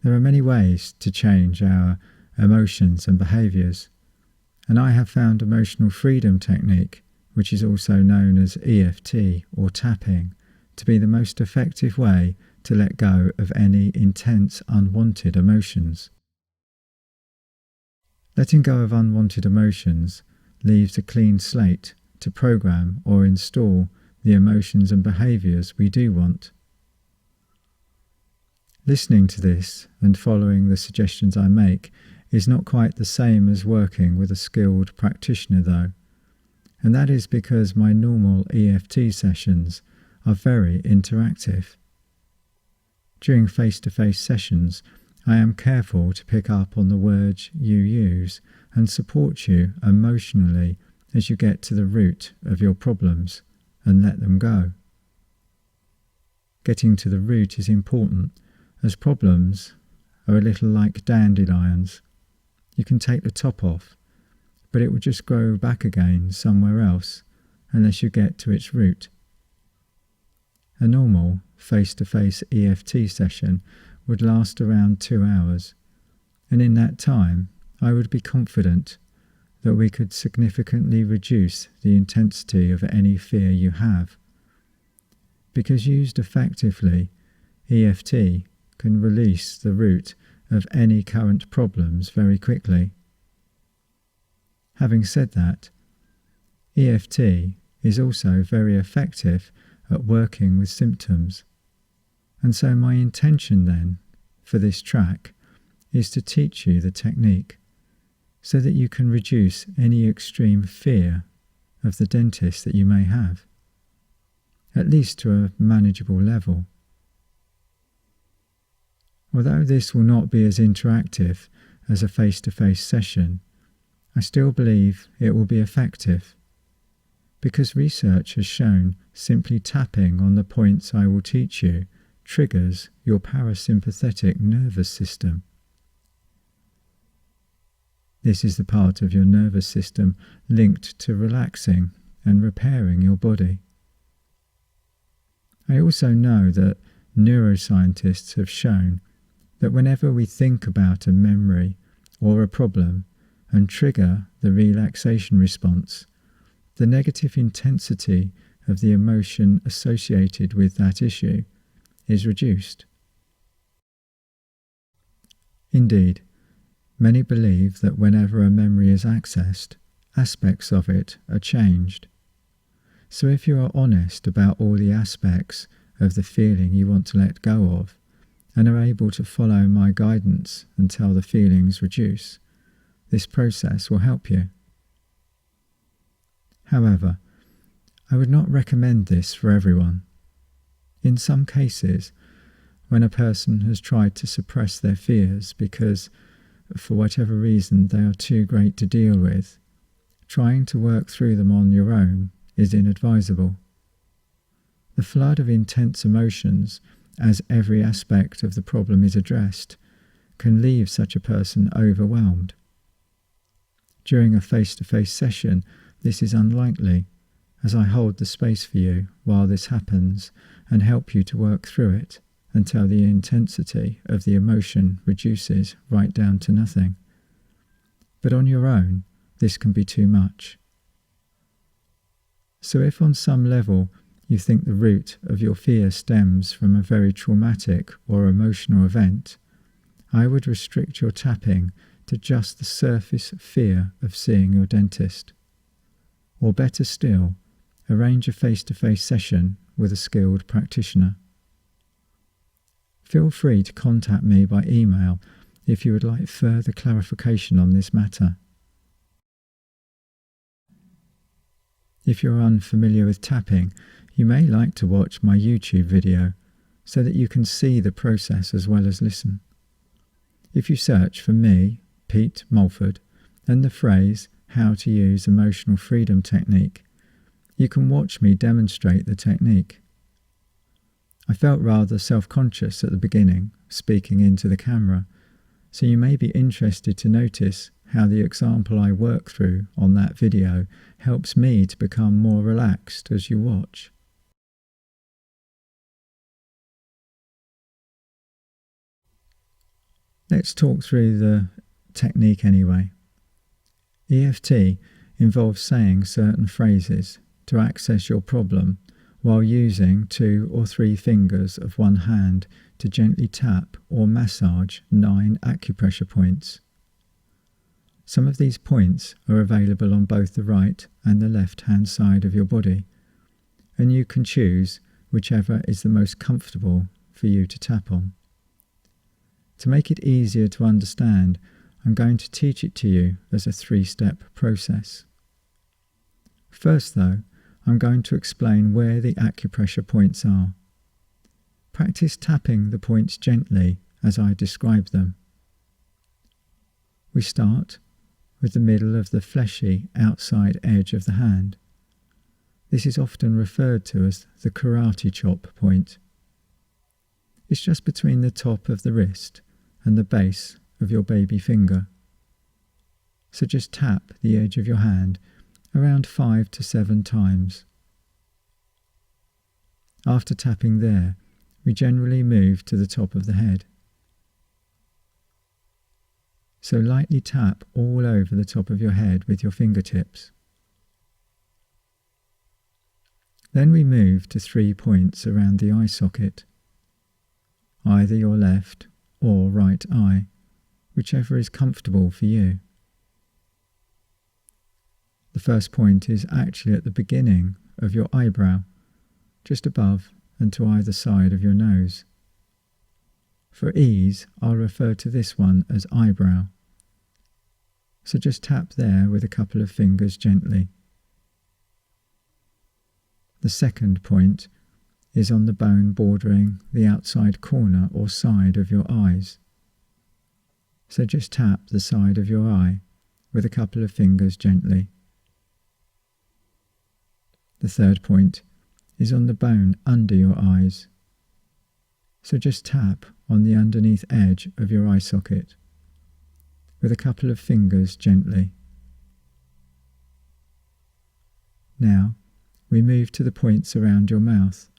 There are many ways to change our emotions and behaviours, and I have found emotional freedom technique, which is also known as EFT or tapping, to be the most effective way to let go of any intense unwanted emotions. Letting go of unwanted emotions leaves a clean slate to program or install the emotions and behaviours we do want. Listening to this and following the suggestions I make is not quite the same as working with a skilled practitioner though, and that is because my normal EFT sessions are very interactive. During face-to-face sessions, I am careful to pick up on the words you use and support you emotionally as you get to the root of your problems and let them go. Getting to the root is important, as problems are a little like dandelions. You can take the top off, but it will just grow back again somewhere else unless you get to its root. A normal face-to-face EFT session would last around 2 hours, and in that time I would be confident that we could significantly reduce the intensity of any fear you have. Because used effectively, EFT can release the root of any current problems very quickly. Having said that, EFT is also very effective at working with symptoms, and so my intention then for this track is to teach you the technique so that you can reduce any extreme fear of the dentist that you may have, at least to a manageable level. Although this will not be as interactive as a face-to-face session, I still believe it will be effective, because research has shown simply tapping on the points I will teach you triggers your parasympathetic nervous system. This is the part of your nervous system linked to relaxing and repairing your body. I also know that neuroscientists have shown that whenever we think about a memory or a problem and trigger the relaxation response, the negative intensity of the emotion associated with that issue is reduced. Indeed, many believe that whenever a memory is accessed, aspects of it are changed. So if you are honest about all the aspects of the feeling you want to let go of, and are able to follow my guidance until the feelings reduce, this process will help you. However, I would not recommend this for everyone. In some cases, when a person has tried to suppress their fears because, for whatever reason, they are too great to deal with, trying to work through them on your own is inadvisable. The flood of intense emotions, as every aspect of the problem is addressed, can leave such a person overwhelmed. During a face-to-face session, this is unlikely, as I hold the space for you while this happens and help you to work through it until the intensity of the emotion reduces right down to nothing. But on your own, this can be too much. So if on some level you think the root of your fear stems from a very traumatic or emotional event, I would restrict your tapping to just the surface fear of seeing your dentist. Or better still, arrange a face-to-face session with a skilled practitioner. Feel free to contact me by email if you would like further clarification on this matter. If you're unfamiliar with tapping, you may like to watch my YouTube video so that you can see the process as well as listen. If you search for me, Pete Mulford, and the phrase "How to Use Emotional Freedom Technique," you can watch me demonstrate the technique. I felt rather self-conscious at the beginning, speaking into the camera, so you may be interested to notice how the example I work through on that video helps me to become more relaxed as you watch. Let's talk through the technique anyway. EFT involves saying certain phrases to access your problem while using 2 or 3 fingers of one hand to gently tap or massage 9 acupressure points. Some of these points are available on both the right and the left hand side of your body, and you can choose whichever is the most comfortable for you to tap on. To make it easier to understand, I'm going to teach it to you as a 3-step process. First though, I'm going to explain where the acupressure points are. Practice tapping the points gently as I describe them. We start with the middle of the fleshy outside edge of the hand. This is often referred to as the karate chop point. It's just between the top of the wrist and the base of your baby finger. So just tap the edge of your hand around 5 to 7 times. After tapping there, we generally move to the top of the head. So lightly tap all over the top of your head with your fingertips. Then we move to 3 points around the eye socket, either your left or right eye, whichever is comfortable for you. The first point is actually at the beginning of your eyebrow, just above and to either side of your nose. For ease, I'll refer to this one as eyebrow. So just tap there with a couple of fingers gently. The second point is on the bone bordering the outside corner or side of your eyes. So just tap the side of your eye with a couple of fingers gently. The third point is on the bone under your eyes. So just tap on the underneath edge of your eye socket with a couple of fingers gently. Now we move to the points around your mouth,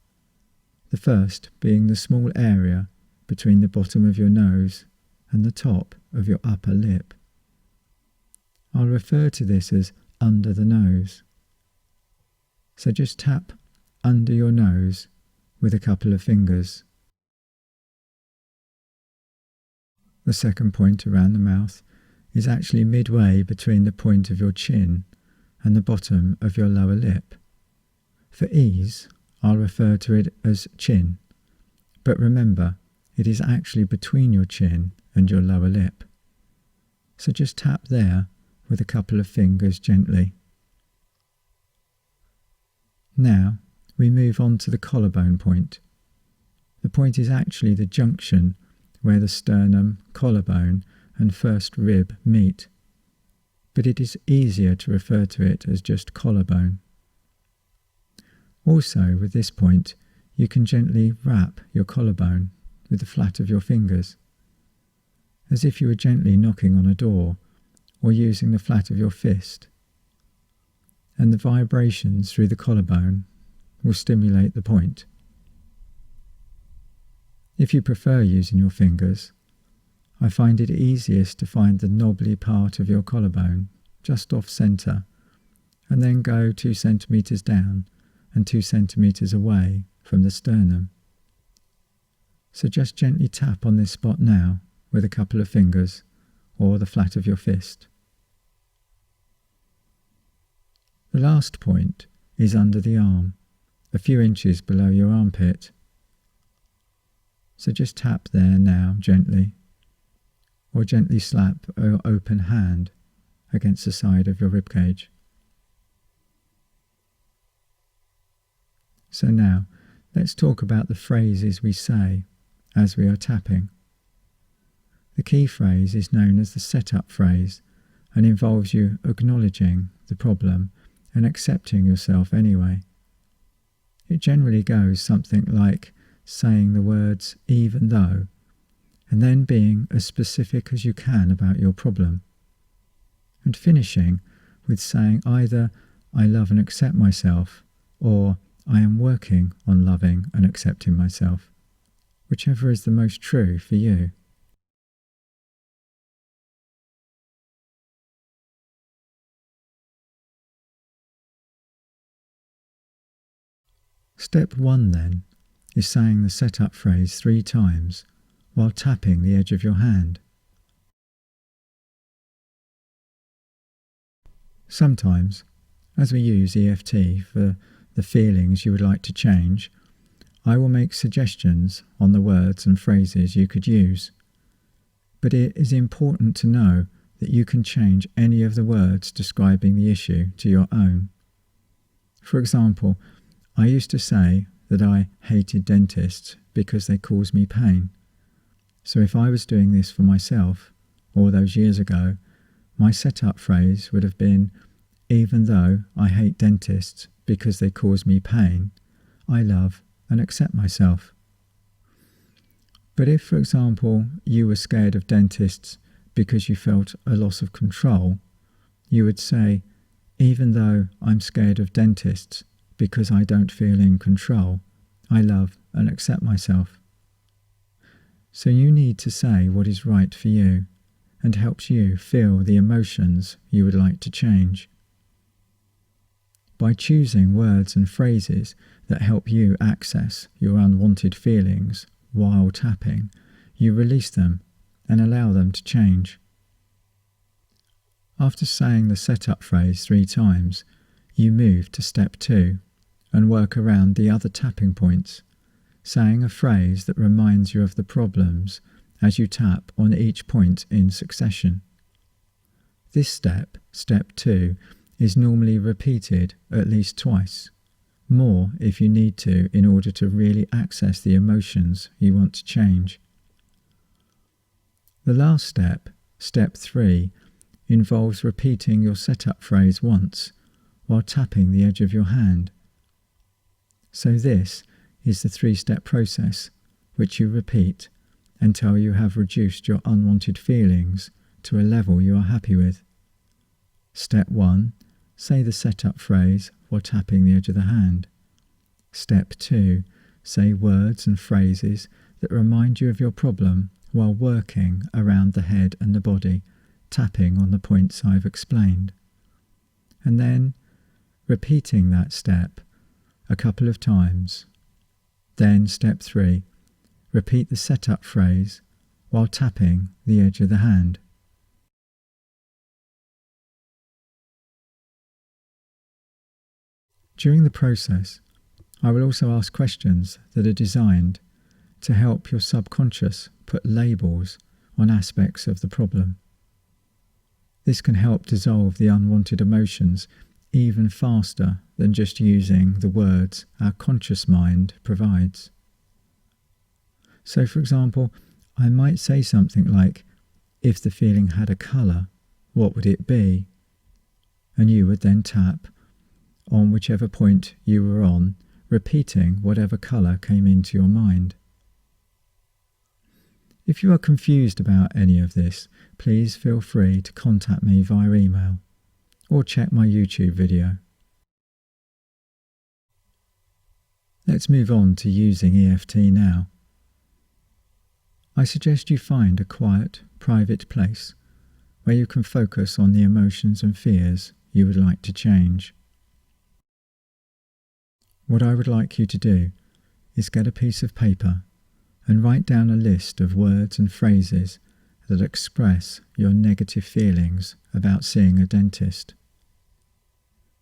the first being the small area between the bottom of your nose and the top of your upper lip. I'll refer to this as under the nose. So just tap under your nose with a couple of fingers. The second point around the mouth is actually midway between the point of your chin and the bottom of your lower lip. For ease, I'll refer to it as chin, but remember, it is actually between your chin and your lower lip. So just tap there with a couple of fingers gently. Now we move on to the collarbone point. The point is actually the junction where the sternum, collarbone and first rib meet, but it is easier to refer to it as just collarbone. Also, with this point, you can gently wrap your collarbone with the flat of your fingers, as if you were gently knocking on a door or using the flat of your fist, and the vibrations through the collarbone will stimulate the point. If you prefer using your fingers, I find it easiest to find the knobbly part of your collarbone just off centre, and then go 2 centimetres down and 2 centimetres away from the sternum. So just gently tap on this spot now with a couple of fingers or the flat of your fist. The last point is under the arm, a few inches below your armpit. So just tap there now gently, or gently slap your open hand against the side of your ribcage. So now, let's talk about the phrases we say as we are tapping. The key phrase is known as the setup phrase and involves you acknowledging the problem and accepting yourself anyway. It generally goes something like saying the words "even though" and then being as specific as you can about your problem, and finishing with saying either "I love and accept myself" or "I am working on loving and accepting myself," whichever is the most true for you. Step 1 then is saying the setup phrase 3 times while tapping the edge of your hand. Sometimes, as we use EFT for the feelings you would like to change, I will make suggestions on the words and phrases you could use. But it is important to know that you can change any of the words describing the issue to your own. For example, I used to say that I hated dentists because they caused me pain. So if I was doing this for myself, all those years ago, my setup phrase would have been, even though I hate dentists because they cause me pain, I love and accept myself. But if, for example, you were scared of dentists because you felt a loss of control, you would say, even though I'm scared of dentists because I don't feel in control, I love and accept myself. So you need to say what is right for you and helps you feel the emotions you would like to change. By choosing words and phrases that help you access your unwanted feelings while tapping, you release them and allow them to change. After saying the setup phrase 3 times, you move to step 2 and work around the other tapping points, saying a phrase that reminds you of the problems as you tap on each point in succession. This step, step 2, is normally repeated at least twice, more if you need to in order to really access the emotions you want to change. The last step, step 3, involves repeating your setup phrase once while tapping the edge of your hand. So this is the 3-step process which you repeat until you have reduced your unwanted feelings to a level you are happy with. Step 1, say the setup phrase while tapping the edge of the hand. Step 2, say words and phrases that remind you of your problem while working around the head and the body, tapping on the points I've explained. And then repeating that step a couple of times. Then step 3, repeat the setup phrase while tapping the edge of the hand. During the process, I will also ask questions that are designed to help your subconscious put labels on aspects of the problem. This can help dissolve the unwanted emotions even faster than just using the words our conscious mind provides. So, for example, I might say something like, if the feeling had a colour, what would it be? And you would then tap on whichever point you were on, repeating whatever colour came into your mind. If you are confused about any of this, please feel free to contact me via email or check my YouTube video. Let's move on to using EFT now. I suggest you find a quiet, private place where you can focus on the emotions and fears you would like to change. What I would like you to do is get a piece of paper and write down a list of words and phrases that express your negative feelings about seeing a dentist.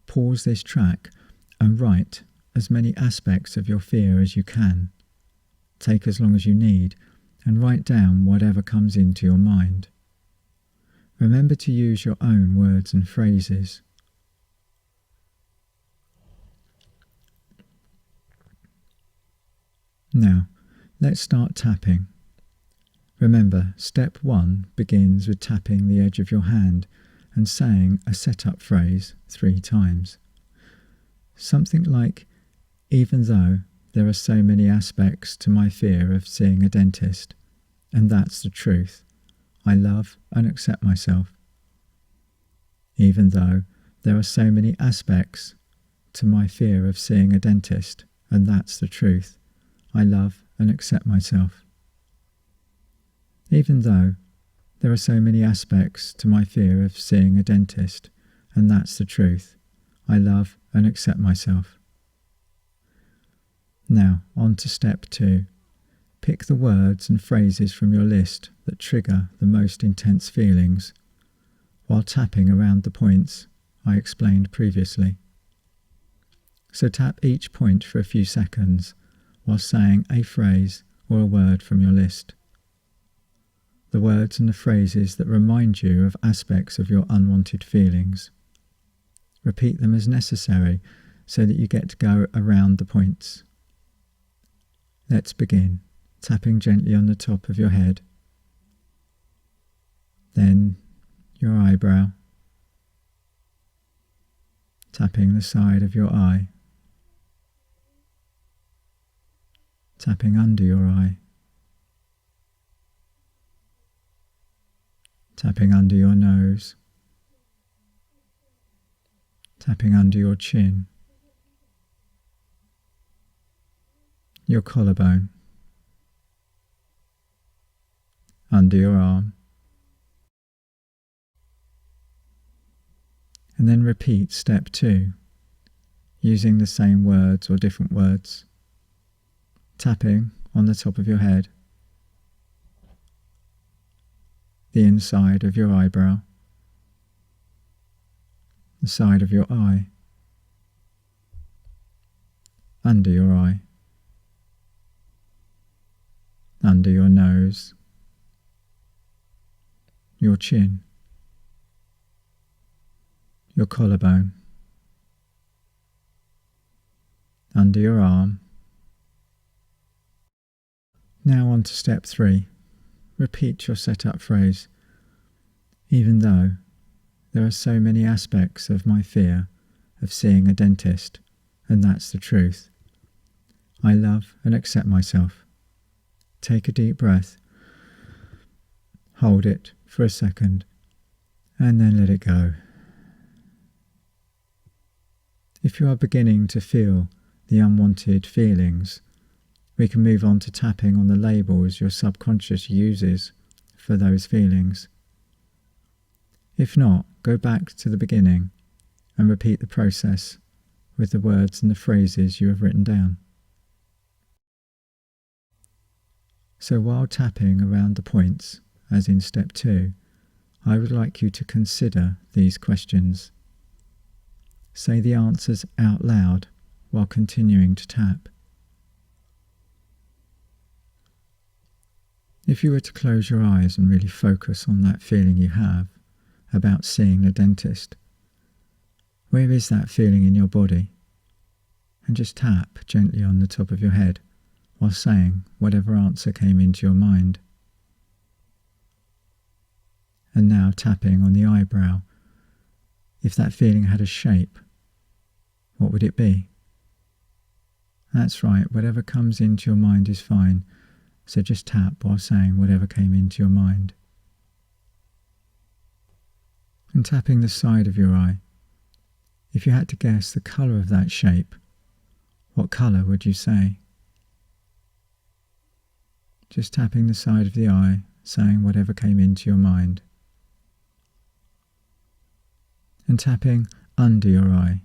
Pause this track and write as many aspects of your fear as you can. Take as long as you need and write down whatever comes into your mind. Remember to use your own words and phrases. Now, let's start tapping. Remember, step 1 begins with tapping the edge of your hand and saying a setup phrase 3 times. Something like, even though there are so many aspects to my fear of seeing a dentist, and that's the truth, I love and accept myself. Even though there are so many aspects to my fear of seeing a dentist, and that's the truth, I love and accept myself. Even though there are so many aspects to my fear of seeing a dentist, and that's the truth, I love and accept myself. Now, on to step 2. Pick the words and phrases from your list that trigger the most intense feelings, while tapping around the points I explained previously. So tap each point for a few seconds while saying a phrase or a word from your list. The words and the phrases that remind you of aspects of your unwanted feelings. Repeat them as necessary so that you get to go around the points. Let's begin, tapping gently on the top of your head, then your eyebrow, tapping the side of your eye, tapping under your eye, tapping under your nose, tapping under your chin, your collarbone, under your arm, and then repeat step 2, using the same words or different words, tapping on the top of your head, the inside of your eyebrow, the side of your eye, under your eye, under your nose, your chin, your collarbone, under your arm. Now on to step 3. Repeat your setup phrase. Even though there are so many aspects of my fear of seeing a dentist, and that's the truth, I love and accept myself. Take a deep breath, hold it for a second, and then let it go. If you are beginning to feel the unwanted feelings, we can move on to tapping on the labels your subconscious uses for those feelings. If not, go back to the beginning and repeat the process with the words and the phrases you have written down. So while tapping around the points, as in step 2, I would like you to consider these questions. Say the answers out loud while continuing to tap. If you were to close your eyes and really focus on that feeling you have about seeing a dentist, where is that feeling in your body? And just tap gently on the top of your head while saying whatever answer came into your mind. And now tapping on the eyebrow. If that feeling had a shape, what would it be? That's right, whatever comes into your mind is fine, so just tap while saying whatever came into your mind. And tapping the side of your eye. If you had to guess the colour of that shape, what colour would you say? Just tapping the side of the eye, saying whatever came into your mind. And tapping under your eye.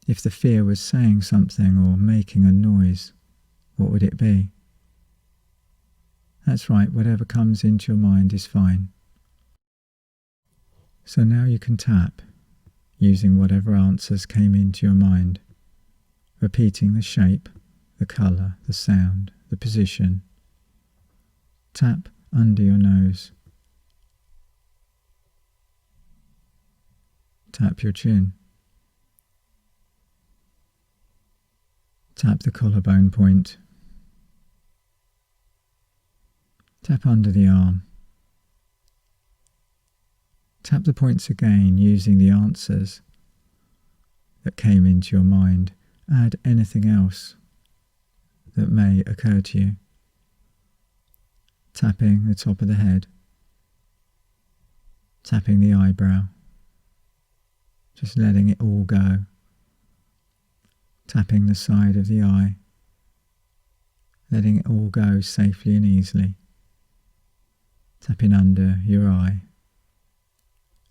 If the fear was saying something or making a noise, what would it be? That's right, whatever comes into your mind is fine. So now you can tap, using whatever answers came into your mind, repeating the shape, the colour, the sound, the position. Tap under your nose. Tap your chin. Tap the collarbone point. Tap under the arm. Tap the points again using the answers that came into your mind. Add anything else that may occur to you. Tapping the top of the head. Tapping the eyebrow. Just letting it all go. Tapping the side of the eye. Letting it all go safely and easily. Tapping under your eye.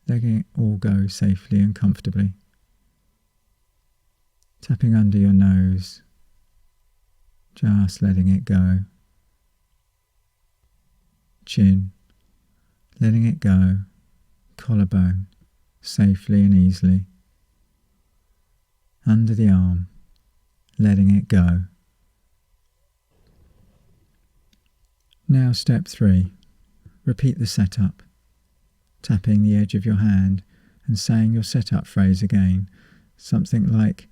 Letting it all go safely and comfortably. Tapping under your nose, just letting it go. Chin, letting it go. Collarbone, safely and easily. Under the arm, letting it go. Now step 3. Repeat the setup, tapping the edge of your hand and saying your setup phrase again, something like,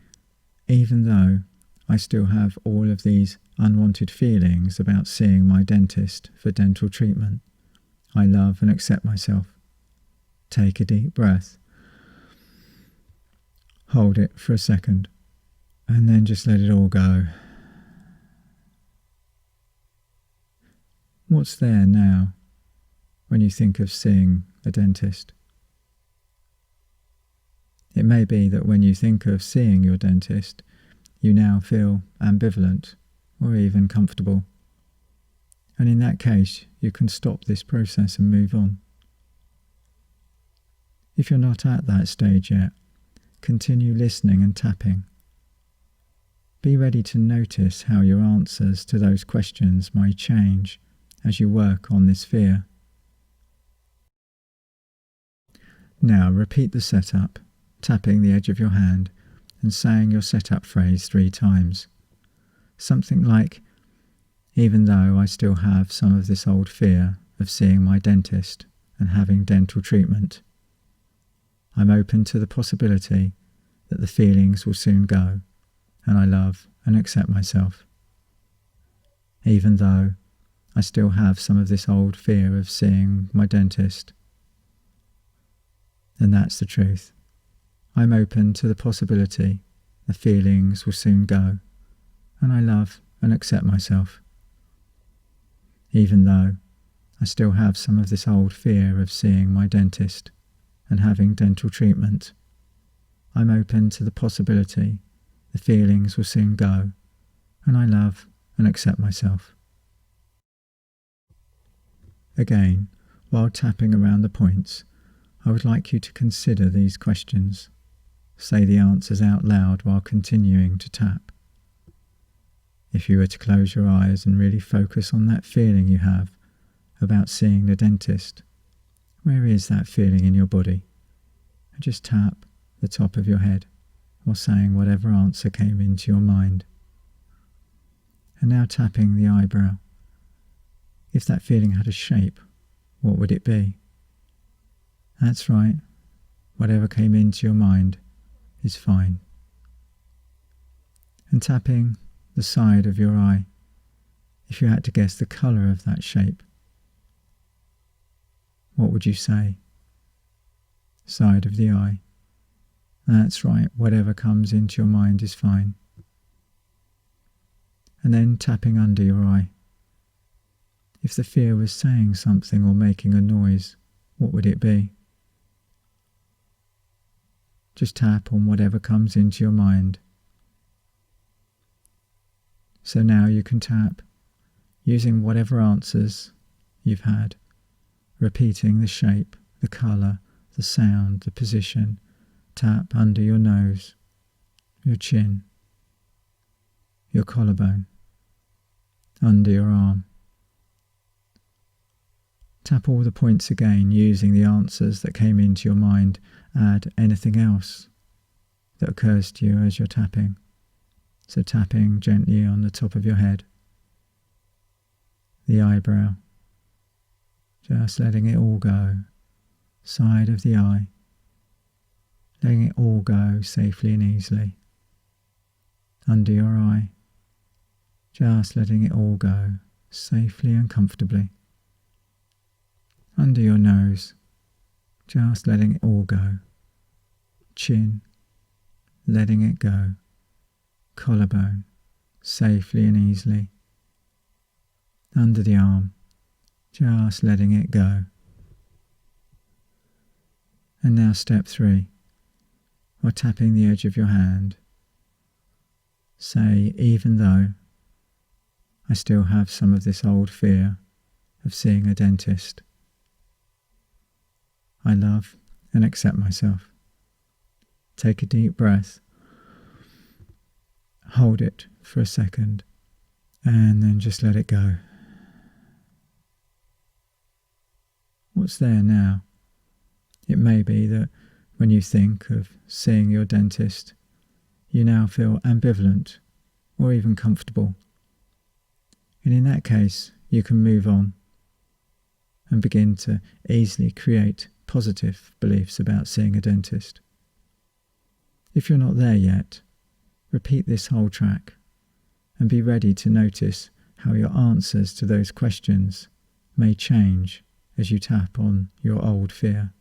even though I still have all of these unwanted feelings about seeing my dentist for dental treatment, I love and accept myself. Take a deep breath. Hold it for a second, and then just let it all go. What's there now when you think of seeing a dentist? It may be that when you think of seeing your dentist, you now feel ambivalent or even comfortable. And in that case, you can stop this process and move on. If you're not at that stage yet, continue listening and tapping. Be ready to notice how your answers to those questions might change as you work on this fear. Now repeat the setup, tapping the edge of your hand and saying your setup phrase 3 times. Something like, even though I still have some of this old fear of seeing my dentist and having dental treatment, I'm open to the possibility that the feelings will soon go, and I love and accept myself. Even though I still have some of this old fear of seeing my dentist, and that's the truth. I'm open to the possibility the feelings will soon go, and I love and accept myself. Even though I still have some of this old fear of seeing my dentist and having dental treatment, I'm open to the possibility the feelings will soon go, and I love and accept myself. Again, while tapping around the points, I would like you to consider these questions. Say the answers out loud while continuing to tap. If you were to close your eyes and really focus on that feeling you have about seeing the dentist, where is that feeling in your body? And just tap the top of your head while saying whatever answer came into your mind. And now tapping the eyebrow. If that feeling had a shape, what would it be? That's right. Whatever came into your mind is fine. And tapping the side of your eye. If you had to guess the colour of that shape, what would you say? Side of the eye. That's right. Whatever comes into your mind is fine. And then tapping under your eye. If the fear was saying something or making a noise, what would it be? Just tap on whatever comes into your mind. So now you can tap, using whatever answers you've had, repeating the shape, the colour, the sound, the position. Tap under your nose, your chin, your collarbone, under your arm. Tap all the points again using the answers that came into your mind. Add anything else that occurs to you as you're tapping. So tapping gently on the top of your head, the eyebrow, just letting it all go, side of the eye, letting it all go safely and easily, under your eye, just letting it all go safely and comfortably, under your nose, just letting it all go, chin, letting it go, collarbone, safely and easily, under the arm, just letting it go. And now step 3, while tapping the edge of your hand, say, even though I still have some of this old fear of seeing a dentist, I love and accept myself. Take a deep breath, hold it for a second, And then just let it go. What's there now? It may be that when you think of seeing your dentist, you now feel ambivalent or even comfortable. And in that case, you can move on and begin to easily create positive beliefs about seeing a dentist. If you're not there yet, repeat this whole track and be ready to notice how your answers to those questions may change as you tap on your old fear.